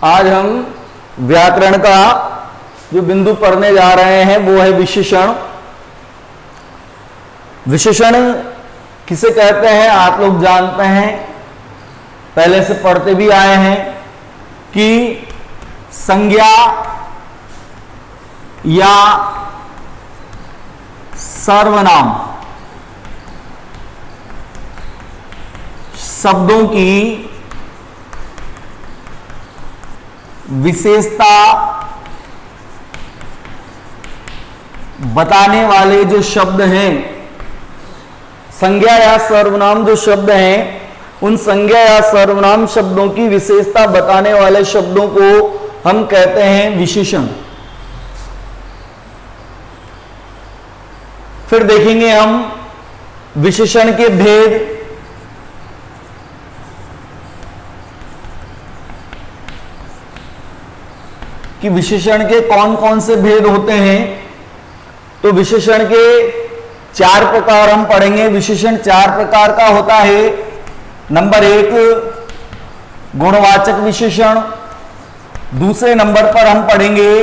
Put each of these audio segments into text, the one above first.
आज हम व्याकरण का जो बिंदु पढ़ने जा रहे हैं वो है विशेषण। विशेषण किसे कहते हैं आप लोग जानते हैं, पहले से पढ़ते भी आए हैं कि संज्ञा या सर्वनाम शब्दों की विशेषता बताने वाले जो शब्द हैं, संज्ञा या सर्वनाम जो शब्द हैं, उन संज्ञा या सर्वनाम शब्दों की विशेषता बताने वाले शब्दों को हम कहते हैं विशेषण। फिर देखेंगे हम विशेषण के भेद, कि विशेषण के कौन कौन से भेद होते हैं। तो विशेषण के 4 प्रकार हम पढ़ेंगे। विशेषण 4 प्रकार का होता है। नंबर 1 गुणवाचक विशेषण, दूसरे नंबर पर हम पढ़ेंगे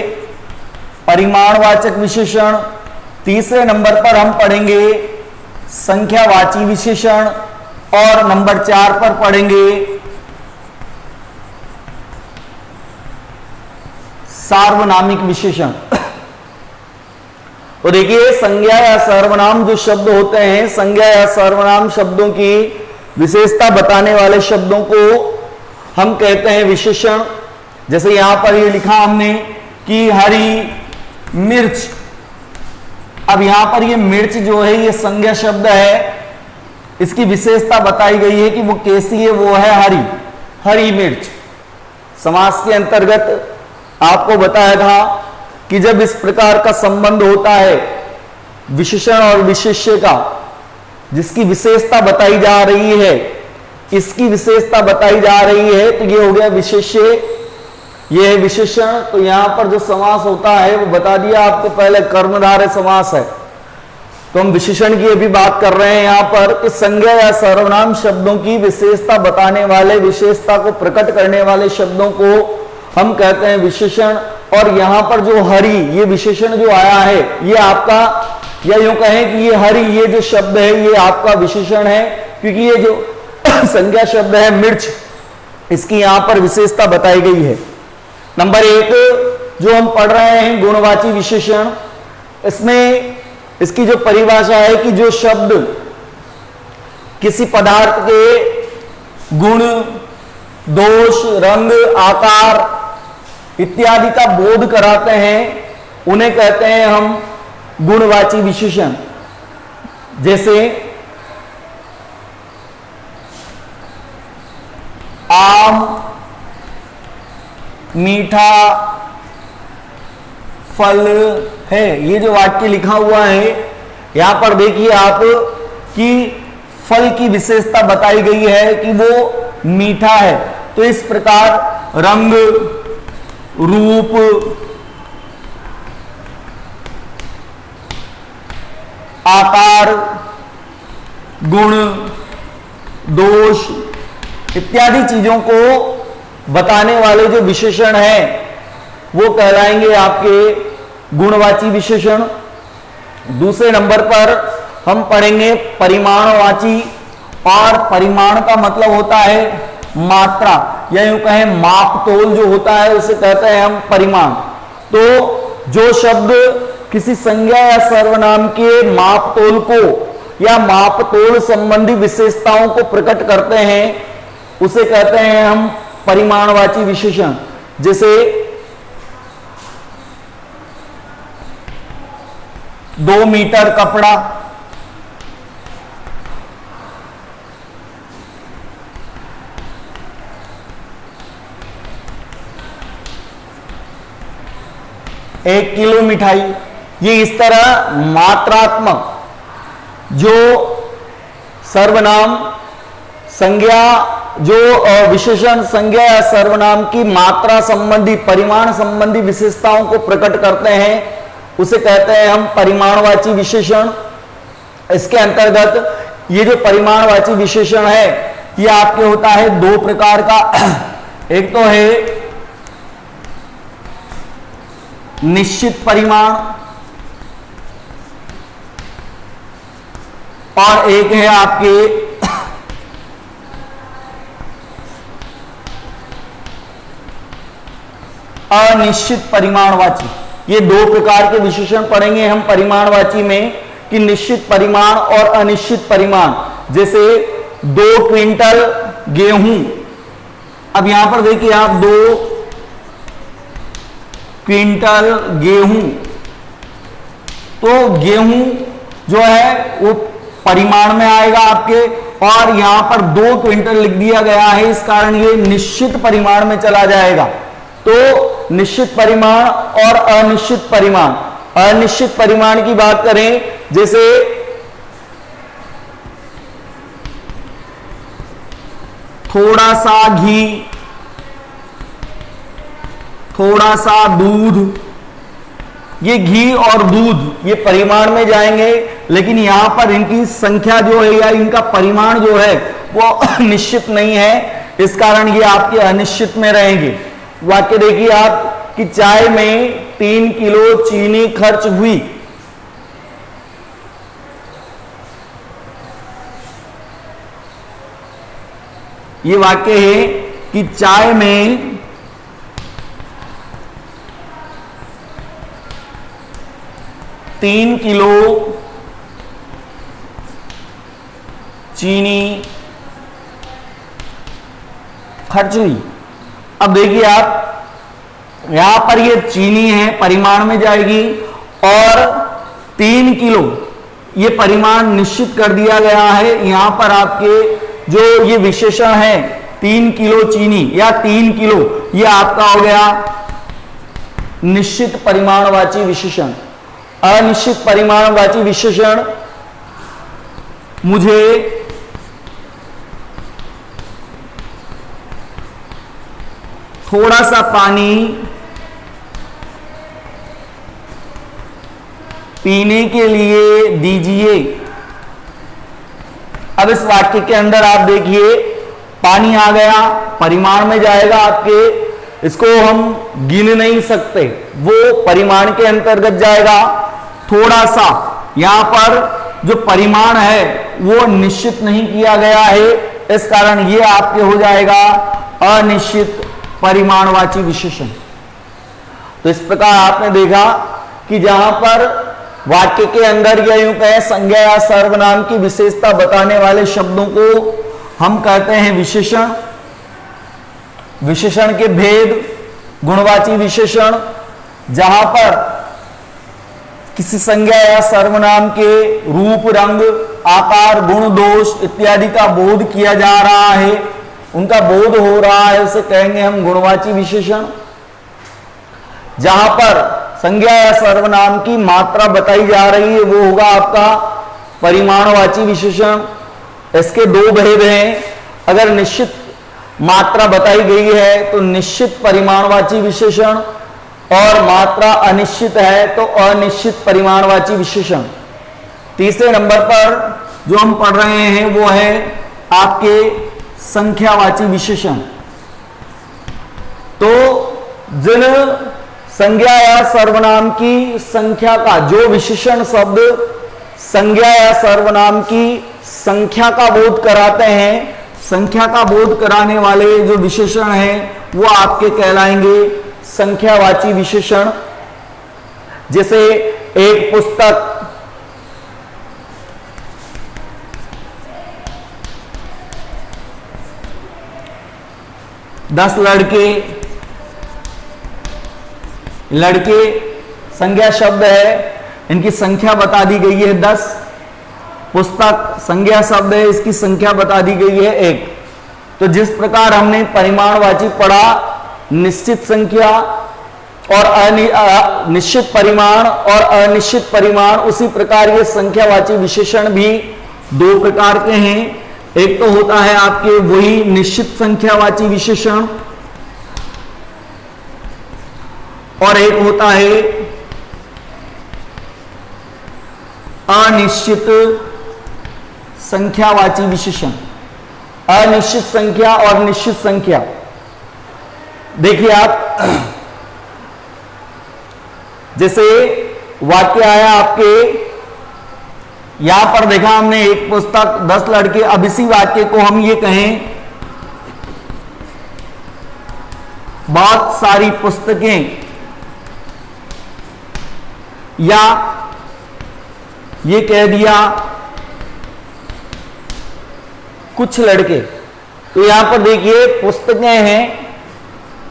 परिमाणवाचक विशेषण, तीसरे नंबर पर हम पढ़ेंगे संख्यावाची विशेषण और नंबर 4 पर पढ़ेंगे सार्वनामिक विशेषण। तो देखिए, संज्ञा या सर्वनाम जो शब्द होते हैं, संज्ञा या सर्वनाम शब्दों की विशेषता बताने वाले शब्दों को हम कहते हैं विशेषण। जैसे यहां पर ये लिखा हमने कि हरी मिर्च। अब यहां पर ये मिर्च जो है ये संज्ञा शब्द है, इसकी विशेषता बताई गई है कि वो कैसी है, वो है हरी, हरी मिर्च। समास के अंतर्गत आपको बताया था कि जब इस प्रकार का संबंध होता है विशेषण और विशेष्य का, जिसकी विशेषता बताई जा रही है, इसकी विशेषता बताई जा रही है, तो ये हो गया विशेष्य, ये है विशेषण। तो यहां पर जो समास होता है वो बता दिया आपको, पहले कर्मधारय समास है। तो हम विशेषण की अभी बात कर रहे हैं यहां पर कि संज्ञा या सर्वनाम शब्दों की विशेषता बताने वाले, विशेषता को प्रकट करने वाले शब्दों को हम कहते हैं विशेषण। और यहां पर जो हरि, ये विशेषण जो आया है, ये आपका, या यूं कहें कि ये हरि, ये जो शब्द है ये आपका विशेषण है, क्योंकि ये जो संज्ञा शब्द है मिर्च, इसकी यहां पर विशेषता बताई गई है। नंबर 1 जो हम पढ़ रहे हैं गुणवाची विशेषण, इसमें इसकी जो परिभाषा है कि जो शब्द किसी पदार्थ के गुण, दोष, रंग, आकार इत्यादि का बोध कराते हैं, उन्हें कहते हैं हम गुणवाची विशेषण। जैसे आम मीठा फल है, ये जो वाक्य लिखा हुआ है यहां पर देखिए आप कि फल की विशेषता बताई गई है कि वो मीठा है। तो इस प्रकार रंग, रूप, आकार, गुण, दोष इत्यादि चीजों को बताने वाले जो विशेषण हैं वो कहलाएंगे आपके गुणवाची विशेषण। दूसरे नंबर पर हम पढ़ेंगे परिमाणवाची, और परिमाण का मतलब होता है मात्रा, या यूं कहें माप तोल जो होता है उसे कहते हैं हम परिमाण। तो जो शब्द किसी संज्ञा या सर्वनाम के माप तोल को या माप तोल संबंधी विशेषताओं को प्रकट करते हैं उसे कहते हैं हम परिमाणवाची विशेषण। जैसे 2 मीटर कपड़ा, 1 किलो मिठाई। ये इस तरह मात्रात्मक जो सर्वनाम संज्ञा, जो विशेषण संज्ञा या सर्वनाम की मात्रा संबंधी, परिमाण संबंधी विशेषताओं को प्रकट करते हैं उसे कहते हैं हम परिमाणवाची विशेषण। इसके अंतर्गत ये जो परिमाणवाची विशेषण है ये आपके होता है 2 प्रकार का। एक तो है निश्चित परिमाण, और एक है आपके अनिश्चित परिमाणवाची। ये दो प्रकार के विशेषण पढ़ेंगे हम परिमाणवाची में कि निश्चित परिमाण और अनिश्चित परिमाण। जैसे 2 क्विंटल गेहूं, अब यहां पर देखिए आप 2 क्विंटल गेहूं, तो गेहूं जो है वो परिमाण में आएगा आपके, और यहां पर 2 क्विंटल लिख दिया गया है, इस कारण ये निश्चित परिमाण में चला जाएगा। तो निश्चित परिमाण और अनिश्चित परिमाण। अनिश्चित परिमाण की बात करें, जैसे थोड़ा सा घी, थोड़ा सा दूध, ये घी और दूध ये परिमाण में जाएंगे, लेकिन यहां पर इनकी संख्या जो है या इनका परिमाण जो है वो निश्चित नहीं है, इस कारण ये आपके अनिश्चित में रहेंगे। वाक्य देखिए आप कि चाय में 3 किलो चीनी खर्च हुई। ये वाक्य है कि चाय में 3 किलो चीनी खर्च हुई। अब देखिए आप यहां पर ये चीनी है, परिमाण में जाएगी, और 3 किलो ये परिमाण निश्चित कर दिया गया है। यहां पर आपके जो ये विशेषण है 3 किलो चीनी या 3 किलो, ये आपका हो गया निश्चित परिमाणवाची विशेषण। अनिश्चित परिमाणवाची विशेषण, मुझे थोड़ा सा पानी पीने के लिए दीजिए। अब इस वाक्य के अंदर आप देखिए पानी आ गया, परिमाण में जाएगा आपके, इसको हम गिन नहीं सकते, वो परिमाण के अंतर्गत जाएगा। थोड़ा सा, यहां पर जो परिमाण है वो निश्चित नहीं किया गया है, इस कारण ये आपके हो जाएगा अनिश्चित परिमाणवाची विशेषण। तो इस प्रकार आपने देखा कि जहां पर वाक्य के अंदर या यूं कहें संज्ञा या सर्वनाम की विशेषता बताने वाले शब्दों को हम कहते हैं विशेषण। विशेषण के भेद, गुणवाची विशेषण, जहां पर किसी संज्ञा या सर्वनाम के रूप, रंग, आकार, गुण, दोष इत्यादि का बोध किया जा रहा है, उनका बोध हो रहा है, उसे कहेंगे हम गुणवाची विशेषण। जहां पर संज्ञा या सर्वनाम की मात्रा बताई जा रही है वो होगा आपका परिमाणवाची विशेषण। इसके 2 भेद हैं। अगर निश्चित मात्रा बताई गई है तो निश्चित परिमाणवाची विशेषण, और मात्रा अनिश्चित है तो अनिश्चित परिमाणवाची विशेषण। तीसरे नंबर पर जो हम पढ़ रहे हैं वो है आपके संख्यावाची विशेषण। तो जिन संज्ञा या सर्वनाम की संख्या का, जो विशेषण शब्द संज्ञा या सर्वनाम की संख्या का बोध कराते हैं, संख्या का बोध कराने वाले जो विशेषण हैं वो आपके कहलाएंगे संख्यावाची विशेषण। जैसे एक पुस्तक, 10 लड़के, लड़के संज्ञा शब्द है, इनकी संख्या बता दी गई है 10। पुस्तक संज्ञा शब्द है, इसकी संख्या बता दी गई है 1। तो जिस प्रकार हमने परिमाणवाची पढ़ा, निश्चित संख्या और निश्चित परिमाण और अनिश्चित परिमाण, उसी प्रकार ये संख्यावाची विशेषण भी 2 प्रकार के हैं। एक तो होता है आपके वही निश्चित संख्यावाची विशेषण, और एक होता है अनिश्चित संख्यावाची विशेषण। अनिश्चित संख्या और निश्चित संख्या, देखिए आप जैसे वाक्य आया आपके, यहां पर देखा हमने एक पुस्तक 10 लड़के, अब इसी वाक्य को हम ये कहें बहुत सारी पुस्तकें, या ये कह दिया कुछ लड़के। तो यहां पर देखिए पुस्तकें हैं,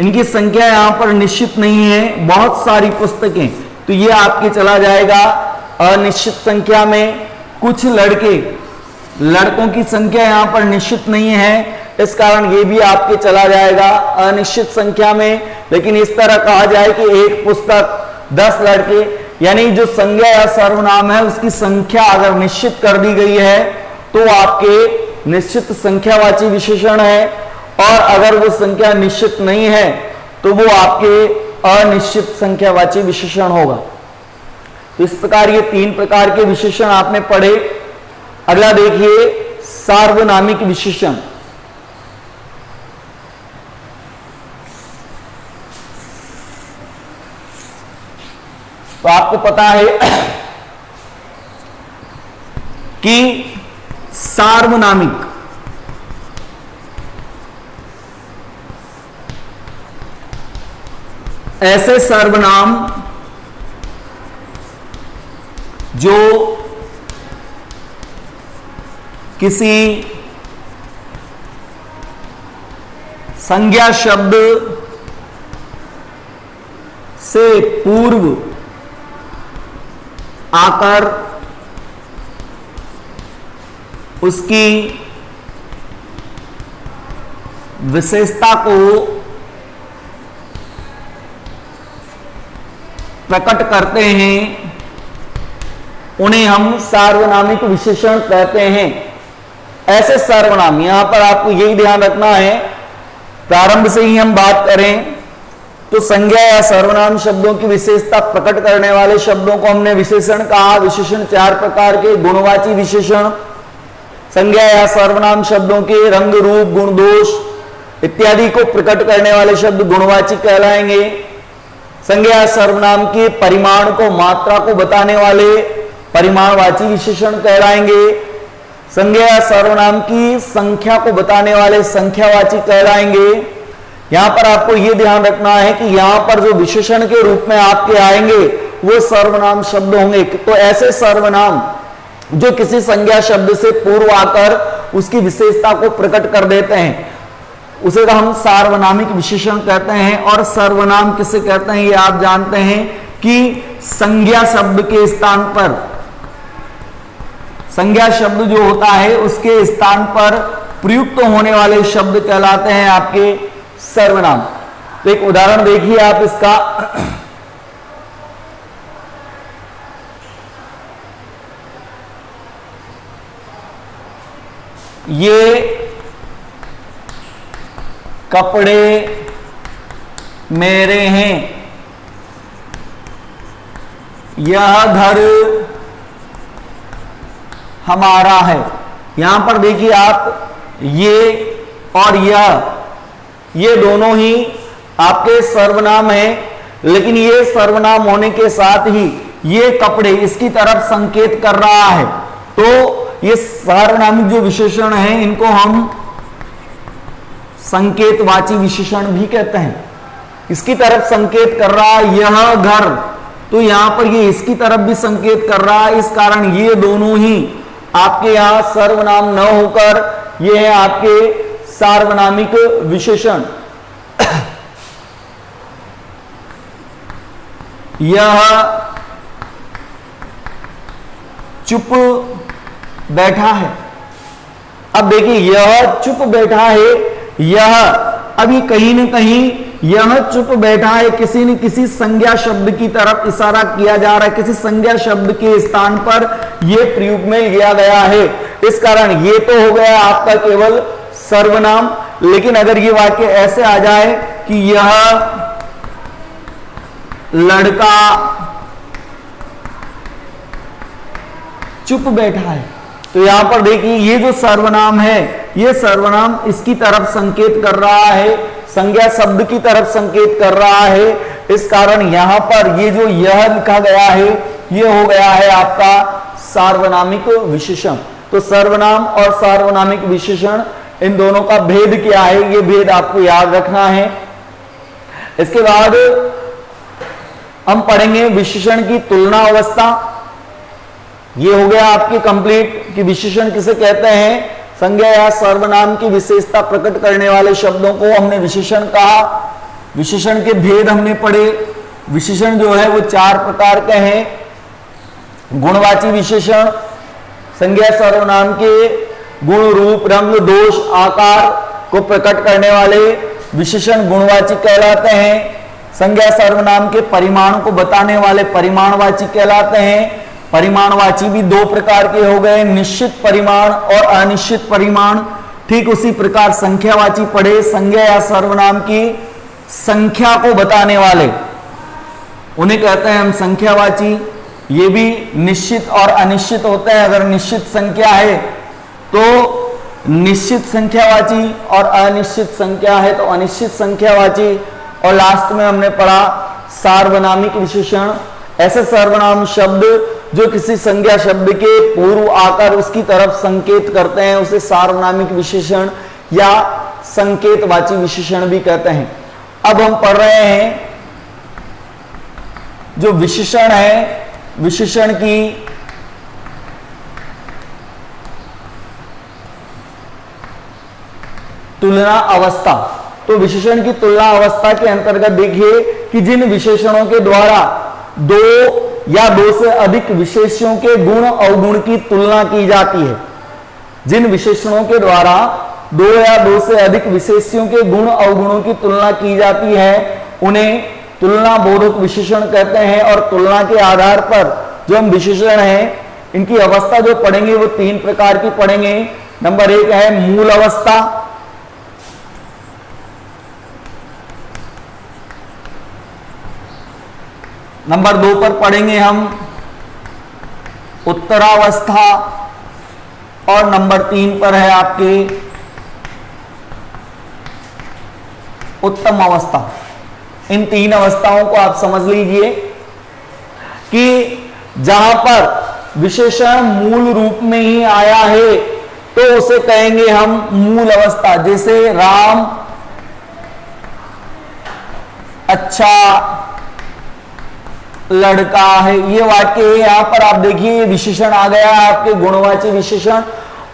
इनकी संख्या यहां पर निश्चित नहीं है, बहुत सारी पुस्तकें, तो ये आपके चला जाएगा अनिश्चित संख्या में। कुछ लड़के, लड़कों की संख्या यहां पर निश्चित नहीं है, इस कारण ये भी आपके चला जाएगा अनिश्चित संख्या में। लेकिन इस तरह कहा जाए कि एक पुस्तक 10 लड़के, यानी जो संज्ञा या सर्वनाम है उसकी संख्या अगर निश्चित कर दी गई है तो आपके निश्चित संख्यावाची विशेषण है, और अगर वो संख्या निश्चित नहीं है तो वो आपके अनिश्चित संख्यावाची विशेषण होगा। तो इस प्रकार ये 3 प्रकार के विशेषण आपने पढ़े। अगला देखिए सार्वनामिक विशेषण। तो आपको पता है कि सार्वनामिक ऐसे सर्वनाम जो किसी संज्ञा शब्द से पूर्व आकर उसकी विशेषता को प्रकट करते हैं, उन्हें हम सार्वनामिक विशेषण कहते हैं। ऐसे सर्वनाम, यहां पर आपको यही ध्यान रखना है, प्रारंभ से ही हम बात करें तो संज्ञा या सर्वनाम शब्दों की विशेषता प्रकट करने वाले शब्दों को हमने विशेषण कहा। विशेषण 4 प्रकार के, गुणवाची विशेषण, संज्ञा या सर्वनाम शब्दों के रंग, रूप, गुण, दोष इत्यादि को प्रकट करने वाले शब्द गुणवाची कहलाएंगे। संज्ञा या सर्वनाम के परिमाण को, मात्रा को बताने वाले परिमाणवाची विशेषण कहलाएंगे। संज्ञा या सर्वनाम की संख्या को बताने वाले संख्यावाची कहलाएंगे। यहां पर आपको यह ध्यान रखना है कि यहां पर जो विशेषण के रूप में आपके आएंगे वो सर्वनाम शब्द होंगे। तो ऐसे सर्वनाम जो किसी संज्ञा शब्द से पूर्व आकर उसकी विशेषता को प्रकट कर देते हैं उसे हम सार्वनामिक विशेषण कहते हैं। और सर्वनाम किसे कहते हैं ये आप जानते हैं कि संज्ञा शब्द के स्थान पर, संज्ञा शब्द जो होता है उसके स्थान पर प्रयुक्त होने वाले शब्द कहलाते हैं आपके सर्वनाम। तो एक उदाहरण देखिए आप इसका, ये कपड़े मेरे हैं, यह घर हमारा है। यहां पर देखिए आप, ये और ये दोनों ही आपके सर्वनाम हैं, लेकिन ये सर्वनाम होने के साथ ही ये कपड़े इसकी तरफ संकेत कर रहा है। तो ये सार्वनामिक जो विशेषण हैं इनको हम संकेतवाची विशेषण भी कहते हैं। इसकी तरफ संकेत कर रहा है यह घर, तो यहां पर ये इसकी तरफ भी संकेत कर रहा है, इस कारण ये दोनों ही आपके यहां सर्वनाम न होकर ये है आपके सार्वनामिक विशेषण। यह चुप बैठा है। अब देखिए यह चुप बैठा है, यह अभी कहीं न कहीं यह चुप बैठा है किसी न किसी संज्ञा शब्द की तरफ इशारा किया जा रहा है, किसी संज्ञा शब्द के स्थान पर यह प्रयोग में लिया गया है। इस कारण ये तो हो गया आपका केवल सर्वनाम। लेकिन अगर ये वाक्य ऐसे आ जाए कि यह लड़का चुप बैठा है, तो यहां पर देखिए ये जो सर्वनाम है ये सर्वनाम इसकी तरफ संकेत कर रहा है, संज्ञा शब्द की तरफ संकेत कर रहा है, इस कारण यहां पर ये जो यह लिखा गया है ये हो गया है आपका सार्वनामिक विशेषण। तो सर्वनाम और सार्वनामिक विशेषण इन दोनों का भेद क्या है, ये भेद आपको याद रखना है। इसके बाद हम पढ़ेंगे विशेषण की तुलना अवस्था। ये हो गया आपकी कंप्लीट कि विशेषण किसे कहते हैं। संज्ञा या सर्वनाम की विशेषता प्रकट करने वाले शब्दों को हमने विशेषण कहा। विशेषण के भेद हमने पढ़े। विशेषण जो है वो 4 प्रकार के हैं। गुणवाची विशेषण, संज्ञा सर्वनाम के गुण, रूप, रंग, दोष, आकार को प्रकट करने वाले विशेषण गुणवाची कहलाते हैं। संज्ञा सर्वनाम के परिमाण को बताने वाले परिमाणवाची कहलाते हैं। परिमाणवाची भी 2 प्रकार के हो गए, निश्चित परिमाण और अनिश्चित परिमाण। ठीक उसी प्रकार संख्यावाची पढ़े, संज्ञा या सर्वनाम की संख्या को बताने वाले उन्हें कहते हैं हम संख्यावाची। ये भी निश्चित और अनिश्चित होते हैं। अगर निश्चित संख्या है तो निश्चित संख्यावाची और अनिश्चित संख्या है तो अनिश्चित संख्यावाची। और लास्ट में हमने पढ़ा सार्वनामिक विशेषण, ऐसे सर्वनाम शब्द जो किसी संज्ञा शब्द के पूर्व आकर उसकी तरफ संकेत करते हैं उसे सार्वनामिक विशेषण या संकेतवाची विशेषण भी कहते हैं। अब हम पढ़ रहे हैं जो विशेषण है, विशेषण की तुलना अवस्था। तो विशेषण की तुलना अवस्था के अंतर्गत देखिए कि जिन विशेषणों के द्वारा 2 या 2 से अधिक विशेषणों के गुण अवगुण की तुलना की जाती है, जिन विशेषणों के द्वारा 2 या 2 से अधिक विशेषणों के गुण अवगुणों की तुलना की जाती है उन्हें तुलना बोधक विशेषण कहते हैं। और तुलना के आधार पर जो हम विशेषण हैं इनकी अवस्था जो पढ़ेंगे वो 3 प्रकार की पढ़ेंगे। नंबर 1 है मूल अवस्था, नंबर 2 पर पढ़ेंगे हम उत्तरावस्था और नंबर 3 पर है आपके उत्तम अवस्था। इन 3 अवस्थाओं को आप समझ लीजिए कि जहां पर विशेषण मूल रूप में ही आया है तो उसे कहेंगे हम मूल अवस्था। जैसे राम अच्छा लड़का है, ये वाक्य है। यहां पर आप देखिए विशेषण आ गया है आपके गुणवाची विशेषण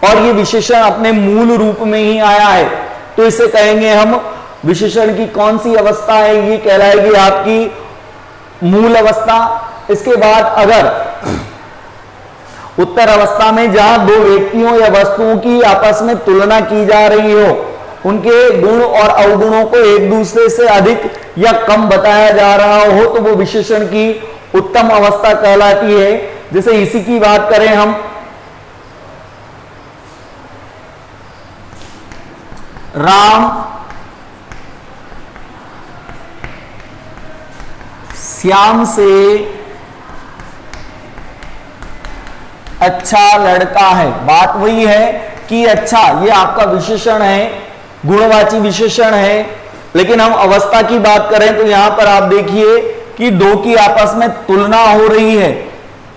और ये विशेषण अपने मूल रूप में ही आया है तो इसे कहेंगे हम विशेषण की कौन सी अवस्था है, ये कहलाएगी आपकी मूल अवस्था। इसके बाद अगर उत्तर अवस्था में जहां 2 व्यक्तियों या वस्तुओं की आपस में तुलना की जा रही हो, उनके गुण और अवगुणों को एक दूसरे से अधिक या कम बताया जा रहा हो तो वो विशेषण की उत्तम अवस्था कहलाती है। जैसे इसी की बात करें हम, राम श्याम से अच्छा लड़का है। बात वही है कि अच्छा ये आपका विशेषण है, गुणवाची विशेषण है। लेकिन हम अवस्था की बात करें तो यहां पर आप देखिए कि 2 की आपस में तुलना हो रही है,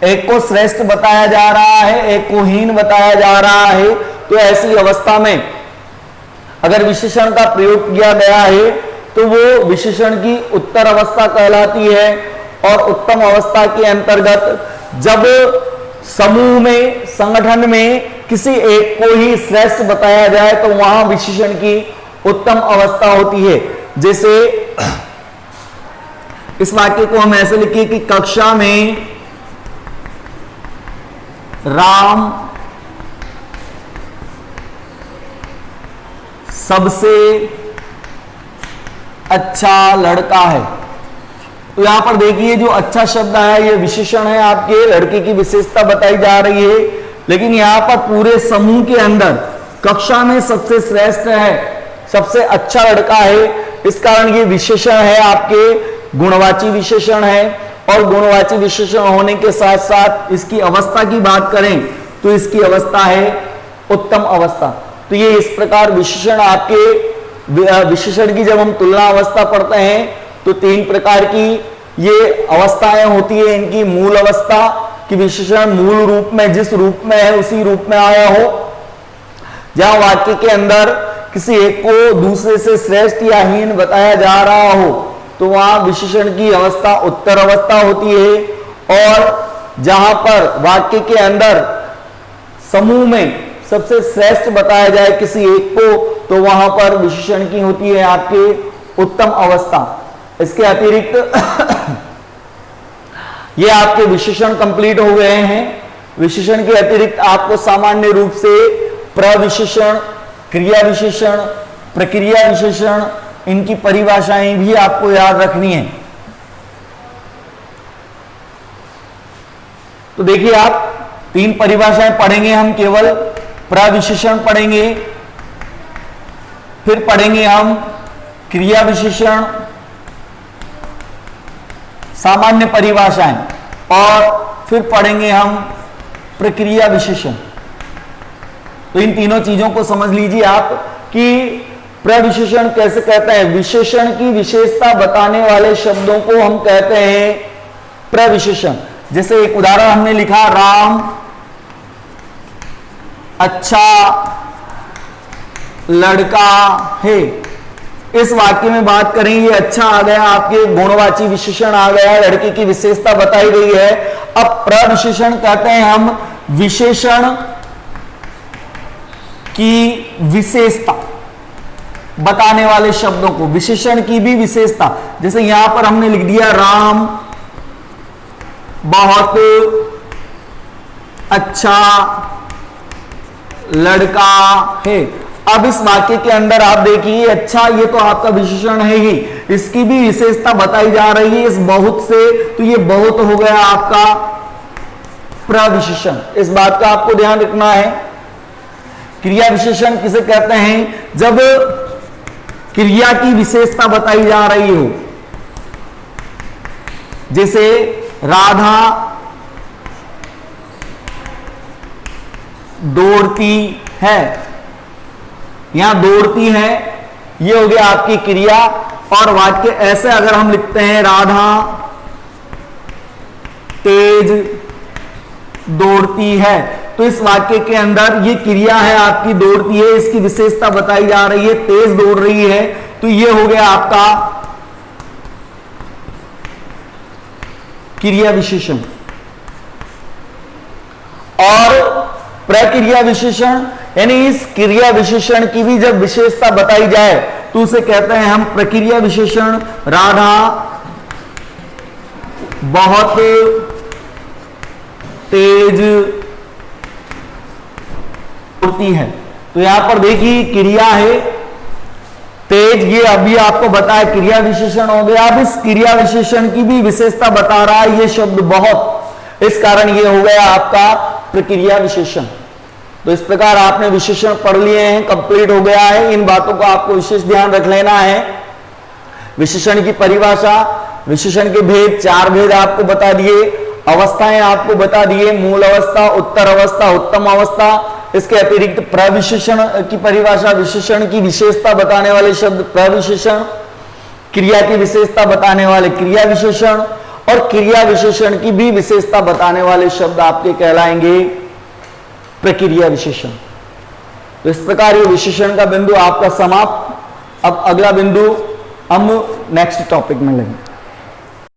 एक को श्रेष्ठ बताया जा रहा है, एक को हीन बताया जा रहा है। तो ऐसी अवस्था में अगर विशेषण का प्रयोग किया गया है तो वो विशेषण की उत्तर अवस्था कहलाती है। और उत्तम अवस्था के अंतर्गत जब समूह में, संगठन में किसी एक को ही श्रेष्ठ बताया जाए तो वहां विशेषण की उत्तम अवस्था होती है। जैसे इस वाक्य को हम ऐसे लिखिए कि कक्षा में राम सबसे अच्छा लड़का है। तो यहां पर देखिए जो अच्छा शब्द है ये विशेषण है, आपके लड़के की विशेषता बताई जा रही है। लेकिन यहां पर पूरे समूह के अंदर कक्षा में सबसे श्रेष्ठ है, सबसे अच्छा लड़का है। इस कारण ये विशेषण है आपके गुणवाची विशेषण है। और गुणवाची विशेषण होने के साथ साथ इसकी अवस्था की बात करें तो इसकी अवस्था है उत्तम अवस्था। तो ये इस प्रकार विशेषण आपके विशेषण की जब हम तुलना अवस्था पढ़ते हैं तो तीन प्रकार की ये अवस्थाएं होती है इनकी। मूल अवस्था कि विशेषण मूल रूप में जिस रूप में है उसी रूप में आया हो, जहां वाक्य के अंदर किसी एक को दूसरे से श्रेष्ठ या हीन बताया जा रहा हो तो वहां विशेषण की अवस्था उत्तर अवस्था होती है। और जहां पर वाक्य के अंदर समूह में सबसे श्रेष्ठ बताया जाए किसी एक को तो वहां पर विशेषण की होती है आपके उत्तम अवस्था। इसके अतिरिक्त ये आपके विशेषण कंप्लीट हो गए हैं। विशेषण के अतिरिक्त आपको सामान्य रूप से प्रविशेषण, क्रिया विशेषण, प्रक्रिया विशेषण, इनकी परिभाषाएं भी आपको याद रखनी है। तो देखिए आप तीन परिभाषाएं पढ़ेंगे हम, केवल प्रविशेषण पढ़ेंगे, फिर पढ़ेंगे हम क्रिया विशेषण, सामान्य परिभाषाएं, और फिर पढ़ेंगे हम प्रक्रिया विशेषण। तो इन तीनों चीजों को समझ लीजिए आप कि प्रविशेषण कैसे कहते हैं। विशेषण की विशेषता बताने वाले शब्दों को हम कहते हैं प्रविशेषण। जैसे एक उदाहरण हमने लिखा, राम अच्छा लड़का है। इस वाक्य में बात करें, ये अच्छा आ गया, आपके गुणवाची विशेषण आ गया, लड़के की विशेषता बताई गई है। अब प्रविशेषण कहते हैं हम विशेषण की विशेषता बताने वाले शब्दों को, विशेषण की भी विशेषता। जैसे यहां पर हमने लिख दिया, राम बहुत अच्छा लड़का है। अब इस वाक्य के अंदर आप देखिए, अच्छा ये तो आपका विशेषण है ही, इसकी भी विशेषता बताई जा रही है इस बहुत से, तो ये बहुत हो गया आपका प्रविशेषण। इस बात का आपको ध्यान रखना है। क्रिया विशेषण किसे कहते हैं? जब क्रिया की विशेषता बताई जा रही हो, जैसे राधा दौड़ती है, यहां दौड़ती है, ये हो गया आपकी क्रिया। और वाक्य ऐसे अगर हम लिखते हैं, राधा तेज दौड़ती है, तो इस वाक्य के अंदर ये क्रिया है आपकी, दौड़ती है, इसकी विशेषता बताई जा रही है, तेज दौड़ रही है, तो ये हो गया आपका क्रिया विशेषण। और प्रक्रिया विशेषण, यानी इस क्रिया विशेषण की भी जब विशेषता बताई जाए तो उसे कहते हैं हम प्रक्रिया विशेषण। राधा बहुत तेज होती है, तो यहां पर देखिए क्रिया है तेज, ये अभी आपको बताया क्रिया विशेषण हो गया। अब इस क्रिया विशेषण की भी विशेषता बता रहा है ये शब्द बहुत, इस कारण ये हो गया आपका प्रक्रिया विशेषण। तो इस प्रकार आपने विशेषण पढ़ लिए हैं, कंप्लीट हो गया है। इन बातों का आपको विशेष ध्यान रख लेना है। विशेषण की परिभाषा, विशेषण के भेद, चार भेद आपको बता दिए, अवस्थाएं आपको बता दिए, मूल अवस्था, उत्तर अवस्था, उत्तम अवस्था। इसके अतिरिक्त प्रविशेषण की परिभाषा, विशेषण की विशेषता बताने वाले शब्द प्रविशेषण, क्रिया की विशेषता बताने वाले क्रिया विशेषण, और क्रिया विशेषण की भी विशेषता बताने वाले शब्द आपके कहलाएंगे प्रक्रिया विशेषण। तो इस प्रकार ये विशेषण का बिंदु आपका समाप्त। अब अगला बिंदु हम नेक्स्ट टॉपिक में लेंगे।